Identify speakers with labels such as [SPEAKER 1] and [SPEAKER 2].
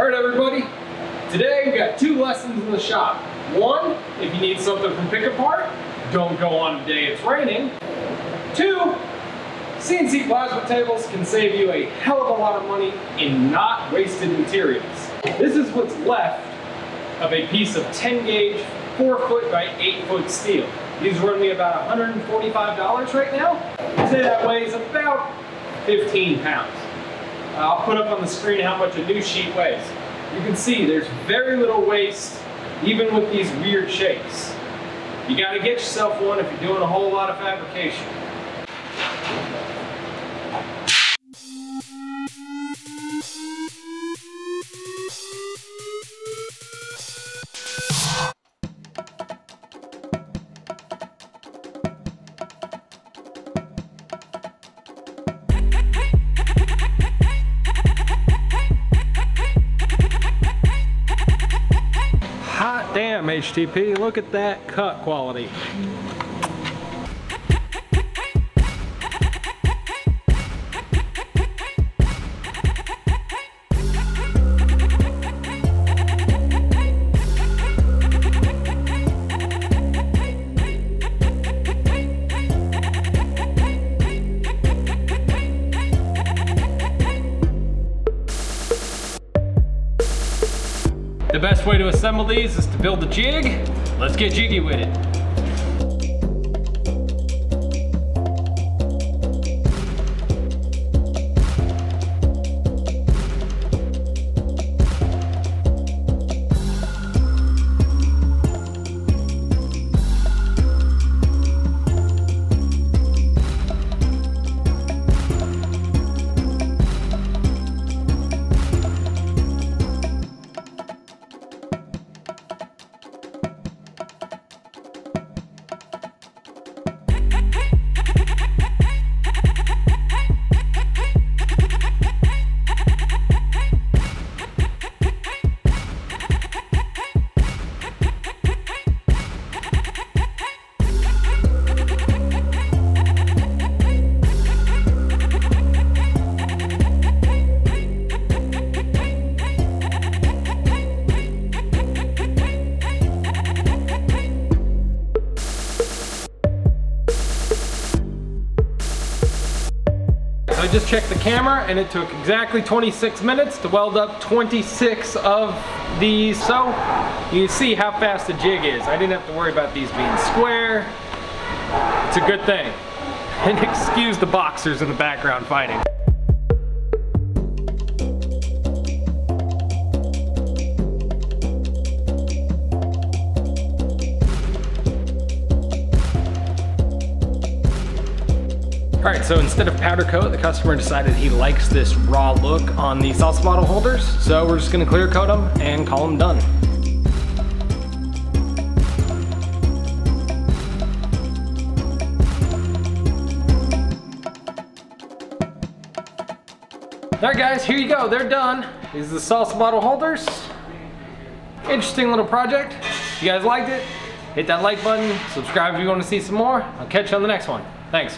[SPEAKER 1] Alright everybody, today we got two lessons in the shop. One, if you need something from pick apart, don't go on a day it's raining. Two, CNC plasma tables can save you a hell of a lot of money in not wasted materials. This is what's left of a piece of 10 gauge 4 foot by 8 foot steel. These run me about $145 right now. I'd say that weighs about 15 pounds. I'll put up on the screen how much a new sheet weighs. You can see there's very little waste, even with these weird shapes. You gotta get yourself one if you're doing a whole lot of fabrication. Hot damn, HTP, look at that cut quality. The best way to assemble these is to build a jig. Let's get jiggy with it. I just checked the camera and it took exactly 26 minutes to weld up 26 of these. So you see how fast the jig is. I didn't have to worry about these being square. It's a good thing. And excuse the boxers in the background fighting. Alright, so instead of powder coat, the customer decided he likes this raw look on the salsa bottle holders, so we're just going to clear coat them and call them done. Alright guys, here you go, they're done. These are the salsa bottle holders. Interesting little project. If you guys liked it, hit that like button, subscribe if you want to see some more. I'll catch you on the next one. Thanks.